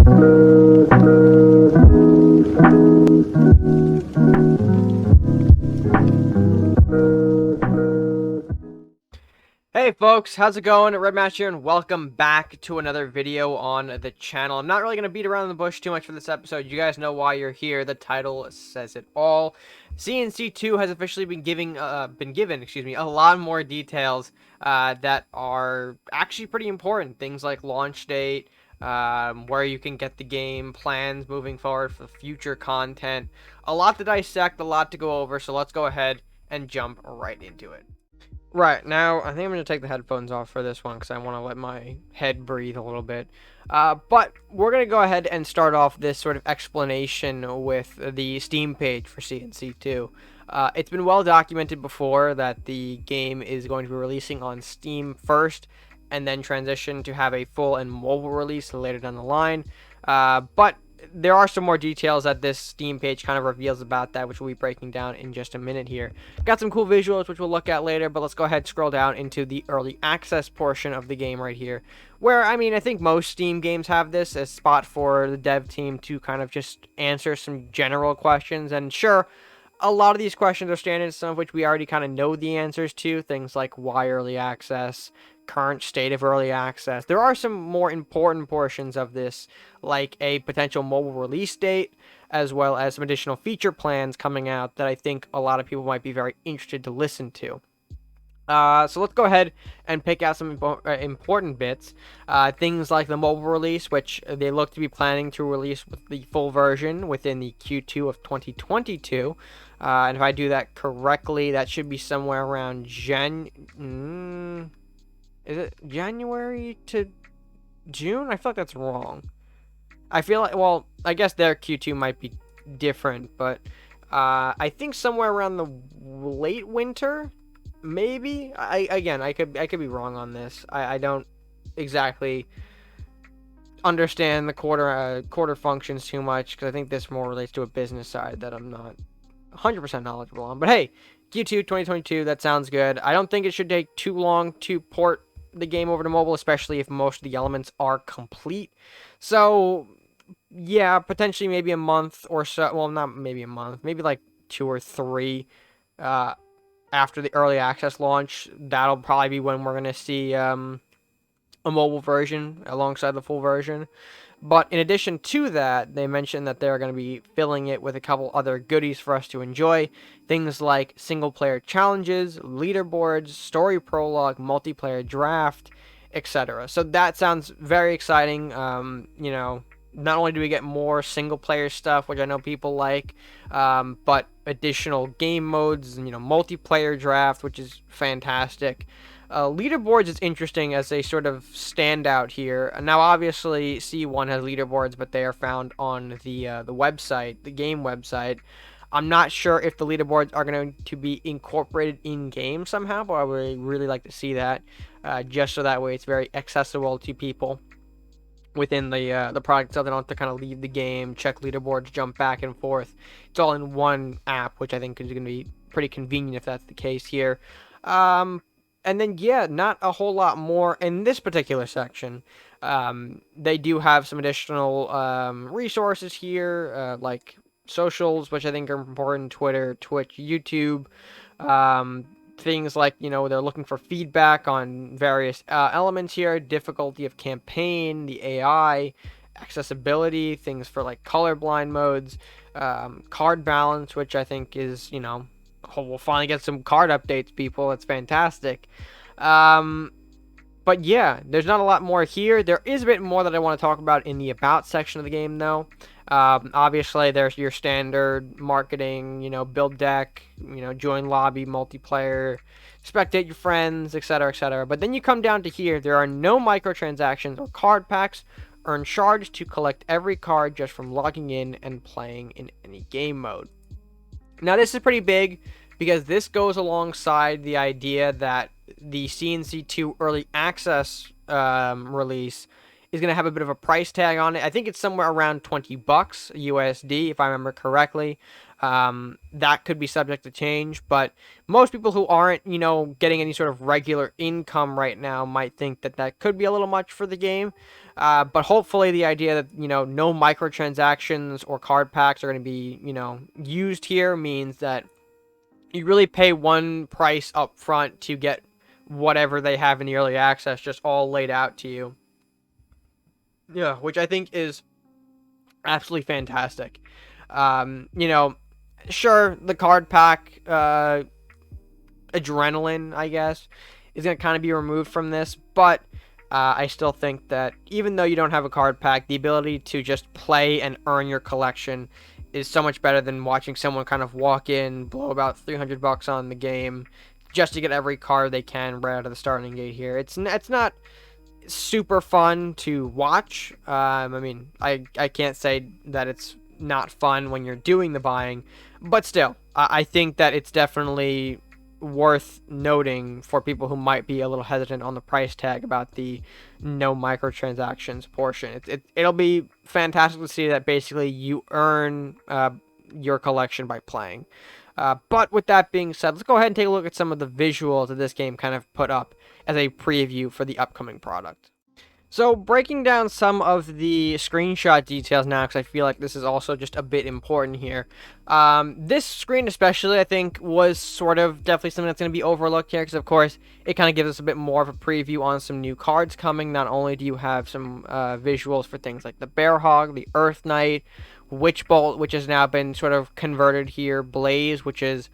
Hey folks, how's it going? RedMaster here, and welcome back to another video on the channel. I'm not really going to beat around the bush too much for this episode. You guys know why you're here. The title says it all. CNC2 has officially been given a lot more details that are actually pretty important. Things like launch date, where you can get the game, plans moving forward for future content. A lot to dissect, a lot to go over, so let's go ahead and jump right into it. Right, now, I think I'm going to take the headphones off for this one because I want to let my head breathe a little bit. But we're going to go ahead and start off this sort of explanation with the Steam page for CNC2. It's been well documented before that the game is going to be releasing on Steam first and then transition to have a full and mobile release later down the line. But there are some more details that this Steam page kind of reveals about that, which we'll be breaking down in just a minute here. Got some cool visuals, which we'll look at later, but let's go ahead and scroll down into the early access portion of the game right here, where, I mean, I think most Steam games have this as a spot for the dev team to kind of just answer some general questions, and sure, a lot of these questions are standard, some of which we already kind of know the answers to, things like why early access, current state of early access. There are some more important portions of this, like a potential mobile release date, as well as some additional feature plans coming out that I think a lot of people might be very interested to listen to. So let's go ahead and pick out some important bits. Things like the mobile release, which they look to be planning to release with the full version within the Q2 of 2022. And if I do that correctly, that should be somewhere around is it January to June? I feel like that's wrong. I feel like, well, I guess their Q2 might be different, but I think somewhere around the late winter, maybe. I could be wrong on this. I don't exactly understand the quarter functions too much, because I think this more relates to a business side that I'm not 100% knowledgeable on. But hey, Q2 2022, that sounds good. I don't think it should take too long to port the game over to mobile, especially if most of the elements are complete. So yeah, potentially maybe a month or so. Well, not maybe a month, maybe like 2 or 3 after the early access launch. That'll probably be when we're going to see a mobile version alongside the full version. But in addition to that, they mentioned that they're going to be filling it with a couple other goodies for us to enjoy. Things like single-player challenges, leaderboards, story prologue, multiplayer draft, etc. So that sounds very exciting. You know, not only do we get more single-player stuff, which I know people like, but additional game modes, you know, multiplayer draft, which is fantastic. Leaderboards is interesting as they sort of stand out here. Now, obviously, C1 has leaderboards, but they are found on the website, the game website. I'm not sure if the leaderboards are going to be incorporated in-game somehow, but I would really like to see that, just so that way it's very accessible to people within the product, so they don't have to kind of leave the game, check leaderboards, jump back and forth. It's all in one app, which I think is going to be pretty convenient if that's the case here. And then, yeah, not a whole lot more in this particular section. They do have some additional resources here, like socials, which I think are important: Twitter, Twitch, YouTube. Things like, you know, they're looking for feedback on various elements here: difficulty of campaign, the AI, accessibility, things for like colorblind modes, card balance, which I think is, you know, we'll finally get some card updates, people. It's fantastic. But yeah, there's not a lot more here. There is a bit more that I want to talk about in the about section of the game, though. Obviously, there's your standard marketing, you know, build deck, you know, join lobby, multiplayer, spectate your friends, etc., etc. But then you come down to here. There are no microtransactions or card packs. Earn shards to collect every card just from logging in and playing in any game mode. Now, this is pretty big because this goes alongside the idea that the CNC2 early access release is going to have a bit of a price tag on it. I think it's somewhere around 20 bucks USD, if I remember correctly. That could be subject to change, but most people who aren't, getting any sort of regular income right now might think that that could be a little much for the game. But hopefully the idea that, no microtransactions or card packs are going to be, used here means that you really pay one price up front to get whatever they have in the early access just all laid out to you. Yeah, which I think is absolutely fantastic. Sure, the card pack adrenaline, I guess, is going to kind of be removed from this, but I still think that even though you don't have a card pack, the ability to just play and earn your collection is so much better than watching someone kind of walk in, blow about 300 bucks on the game just to get every card they can right out of the starting gate here. It's not super fun to watch. I can't say that it's not fun when you're doing the buying, but still, I think that it's definitely worth noting for people who might be a little hesitant on the price tag about the no microtransactions portion. It'll be fantastic to see that basically you earn your collection by playing. But with that being said, let's go ahead and take a look at some of the visuals that this game kind of put up as a preview for the upcoming product. So breaking down some of the screenshot details now, because I feel like this is also just a bit important here. This screen especially, I think, was sort of definitely something that's going to be overlooked here, because of course, it kind of gives us a bit more of a preview on some new cards coming. Not only do you have some visuals for things like the Bear Hog, the Earth Knight, Witch Bolt, which has now been sort of converted here, Blaze, which is,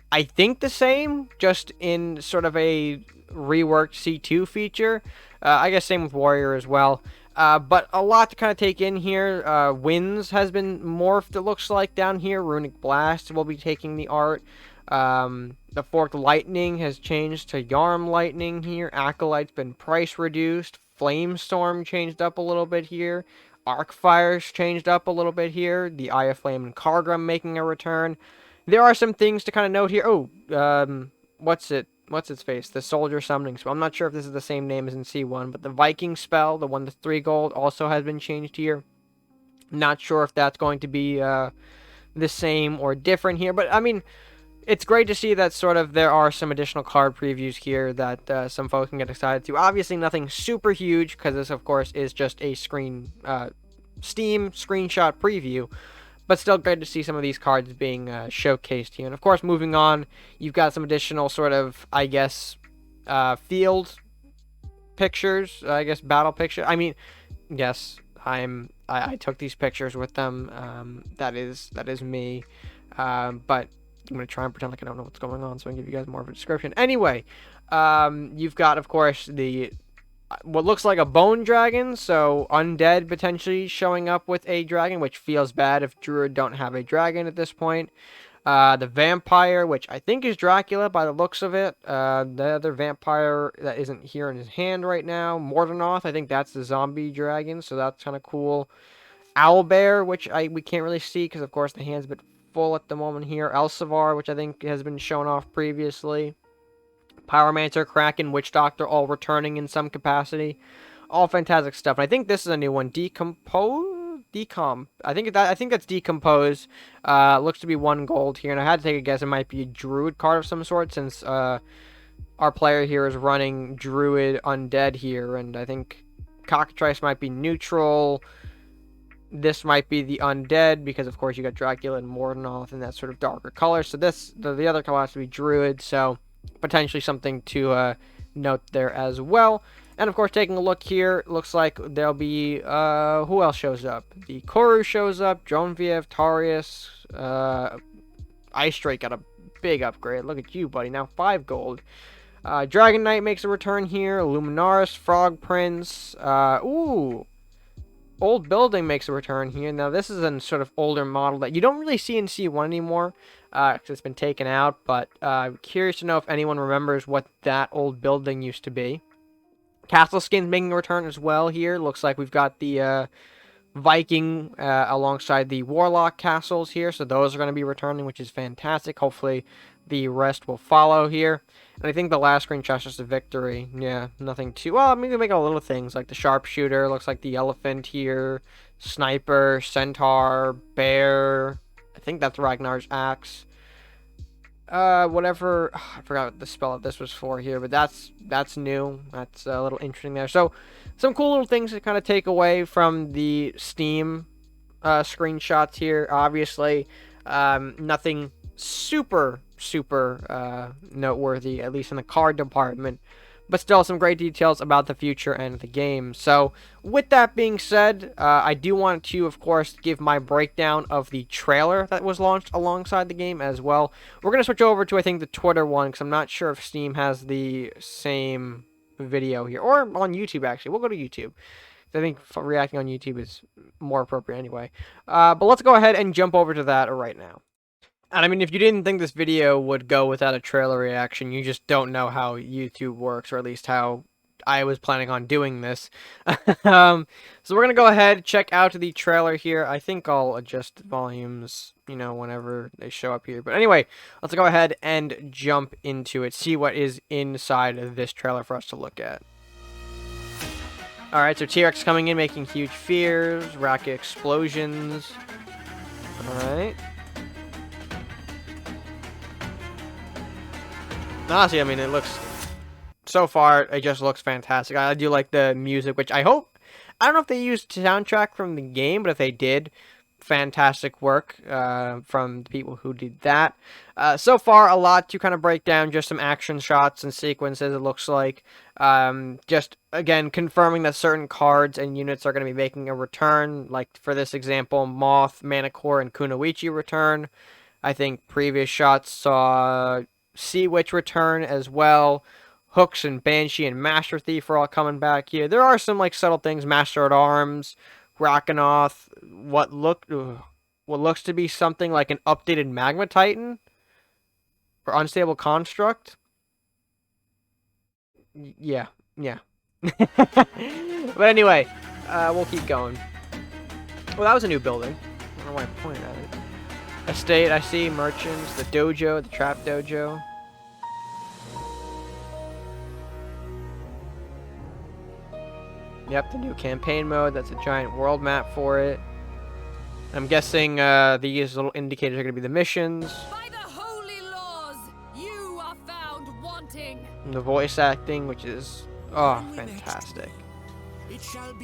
I think, the same, just in sort of a reworked C2 feature. I guess same with Warrior as well. But a lot to kind of take in here. Winds has been morphed, it looks like, down here. Runic Blast will be taking the art. The Forked Lightning has changed to Yarm Lightning here. Acolyte's been price reduced. Flamestorm changed up a little bit here. Arcfire's changed up a little bit here. The Eye of Flame and Cargrim making a return. There are some things to kind of note here. Oh, what's its face? The Soldier Summoning Spell. I'm not sure if this is the same name as in C1, but the Viking spell, the one to 3 gold, also has been changed here. Not sure if that's going to be the same or different here, but I mean, it's great to see that sort of there are some additional card previews here that some folks can get excited to. Obviously, nothing super huge, because this, of course, is just a Steam screenshot preview. But still great to see some of these cards being showcased here. And of course, moving on, you've got some additional sort of, I guess, field pictures. I guess battle picture. I mean, yes, I took these pictures with them. That is me. But I'm gonna try and pretend like I don't know what's going on, so I can give you guys more of a description. Anyway, you've got, of course, the what looks like a bone dragon, so undead potentially showing up with a dragon, which feels bad if Druid don't have a dragon at this point. The vampire, which I think is Dracula by the looks of it. The other vampire that isn't here in his hand right now, Mordennoth, I think that's the zombie dragon, so that's kind of cool. Owlbear, which we can't really see because of course the hand's a bit full at the moment here. Elsevar, which I think has been shown off previously. Pyromancer, Kraken, Witch Doctor, all returning in some capacity. All fantastic stuff. And I think this is a new one. Decom. I think that's Decompose. Looks to be 1 gold here. And I had to take a guess it might be a Druid card of some sort, since our player here is running Druid Undead here. And I think Cockatrice might be neutral. This might be the Undead, because of course you got Dracula and Mordennoth in that sort of darker color. So the other color has to be Druid, so potentially something to note there as well. And of course, taking a look here, looks like there'll be who else shows up? The Koru shows up, Dronviev, Tarius, Ice Drake got a big upgrade. Look at you, buddy. Now 5 gold. Dragon Knight makes a return here. Luminaris, Frog Prince. Old Building makes a return here. Now, this is a sort of older model that you don't really see in C1 anymore, because it's been taken out, but I'm curious to know if anyone remembers what that old building used to be. Castle Skin's making a return as well here. Looks like we've got the Viking alongside the Warlock castles here. So those are going to be returning, which is fantastic. Hopefully the rest will follow here. And I think the last screenshot's just a victory. Yeah, nothing too... Well, I'm going to make a little things like the sharpshooter. Looks like the elephant here. Sniper, centaur, bear. I think that's Ragnar's axe. Whatever. I forgot what the spell of this was for here, but that's new. That's a little interesting there. So, some cool little things to kind of take away from the Steam screenshots here. Obviously, nothing super noteworthy, at least in the card department, but still some great details about the future and the game. So, with that being said, I do want to, of course, give my breakdown of the trailer that was launched alongside the game as well. We're going to switch over to, I think, the Twitter one, because I'm not sure if Steam has the same video here, or on YouTube, actually. We'll go to YouTube. I think reacting on YouTube is more appropriate anyway. But let's go ahead and jump over to that right now. And I mean, if you didn't think this video would go without a trailer reaction, you just don't know how YouTube works, or at least how I was planning on doing this. So we're going to go ahead, check out the trailer here. I think I'll adjust volumes, you know, whenever they show up here. But anyway, let's go ahead and jump into it, see what is inside of this trailer for us to look at. Alright, so T-Rex coming in, making huge fears, rocket explosions. Alright. Honestly, I mean, it looks... So far, it just looks fantastic. I do like the music, which I hope... I don't know if they used soundtrack from the game, but if they did, fantastic work from the people who did that. So far, a lot to kind of break down, just some action shots and sequences, it looks like. Just, again, confirming that certain cards and units are going to be making a return. Like, for this example, Moth, Manticore, and Kunoichi return. I think previous shots saw Sea Witch return as well. Hooks and Banshee and Master Thief are all coming back here. There are some like subtle things. Master at Arms, Rakanoth, what looks to be something like an updated Magma Titan or Unstable Construct. Yeah. But anyway, we'll keep going. Well, that was a new building. I don't know why I pointed at it. Estate, I see. Merchants, the dojo, the trap dojo. Yep, the new campaign mode. That's a giant world map for it. I'm guessing these little indicators are going to be the missions. By the holy laws, you are found wanting. And the voice acting, which is fantastic.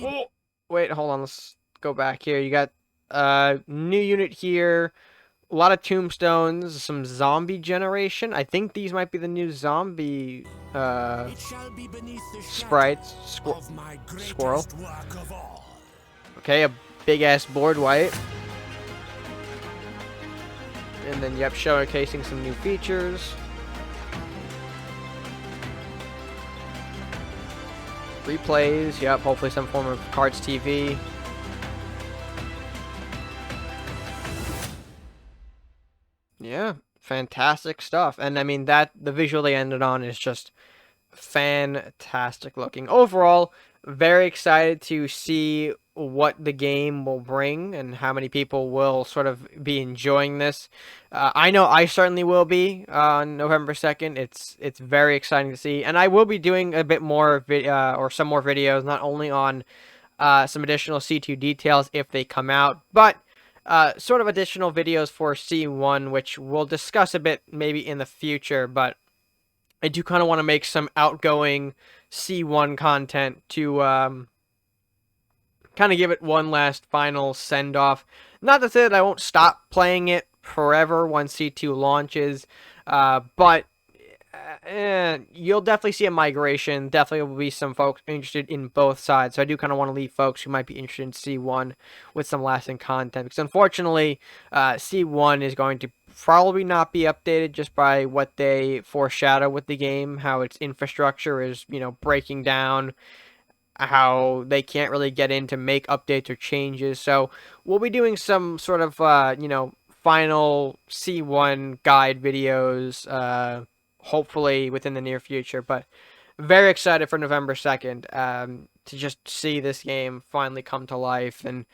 Oh, wait, hold on. Let's go back here. You got new unit here. A lot of tombstones, some zombie generation. I think these might be the new zombie sprites. Squirrel. Okay, a big ass board wipe. And then, yep, showcasing some new features. Replays, yep, hopefully some form of Cards TV. Yeah, fantastic stuff. And I mean, the visual they ended on is just fantastic looking. Overall, very excited to see what the game will bring and how many people will sort of be enjoying this. I know I certainly will be on November 2nd. It's very exciting to see. And I will be doing a bit more or some more videos, not only on some additional C2 details if they come out, but sort of additional videos for C1, which we'll discuss a bit maybe in the future, but I do kind of want to make some outgoing C1 content to kind of give it one last final send-off. Not to say that I won't stop playing it forever once C2 launches, but you'll definitely see a migration. Definitely will be some folks interested in both sides. So I do kind of want to leave folks who might be interested in C1 with some lasting content. Because unfortunately, C1 is going to probably not be updated just by what they foreshadow with the game. How its infrastructure is, you know, breaking down. How they can't really get in to make updates or changes. So we'll be doing some sort of, you know, final C1 guide videos, hopefully within the near future, but very excited for November 2nd to just see this game finally come to life and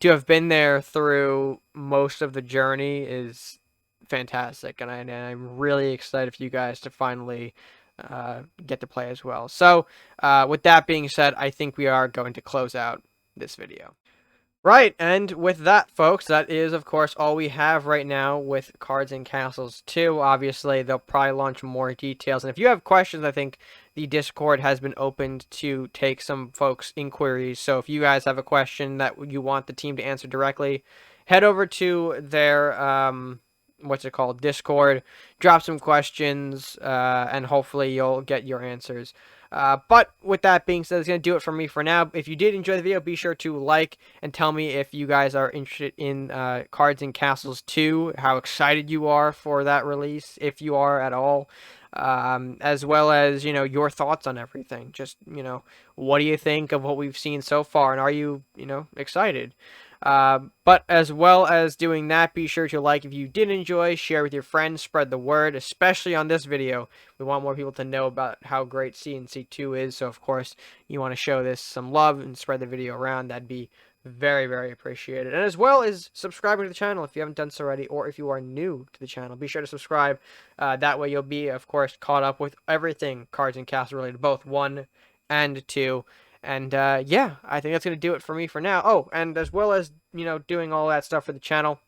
to have been there through most of the journey is fantastic, and I'm really excited for you guys to finally get to play as well. So, with that being said, I think we are going to close out this video. Right, and with that, folks, that is, of course, all we have right now with Cards and Castles 2. Obviously, they'll probably launch more details. And if you have questions, I think the Discord has been opened to take some folks' inquiries. So if you guys have a question that you want the team to answer directly, head over to their, what's it called, Discord, drop some questions, and hopefully you'll get your answers. But with that being said, it's going to do it for me for now. If you did enjoy the video, be sure to like and tell me if you guys are interested in Cards and Castles 2, how excited you are for that release, if you are at all, as well as, your thoughts on everything. Just, what do you think of what we've seen so far, and are you, excited? But as well as doing that, be sure to like if you did enjoy, share with your friends, spread the word, especially on this video. We want more people to know about how great CNC2 is, so of course you want to show this some love and spread the video around. That'd be very, very appreciated. And as well as subscribing to the channel if you haven't done so already, or if you are new to the channel, be sure to subscribe. That way you'll be, of course, caught up with everything Cards and Castles related, both 1 and 2. And yeah, I think that's going to do it for me for now. Oh, and as well as, doing all that stuff for the channel,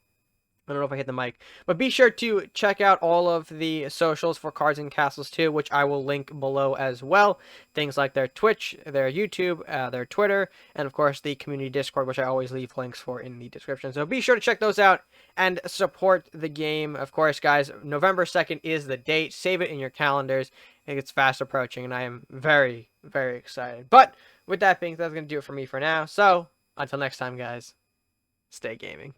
I don't know if I hit the mic, but be sure to check out all of the socials for Cards and Castles 2, which I will link below as well. Things like their Twitch, their YouTube, their Twitter, and of course the community Discord, which I always leave links for in the description. So be sure to check those out and support the game. Of course, guys, November 2nd is the date. Save it in your calendars. I think it's fast approaching, and I am very, very excited. But with that being said, that's going to do it for me for now. So until next time, guys, stay gaming.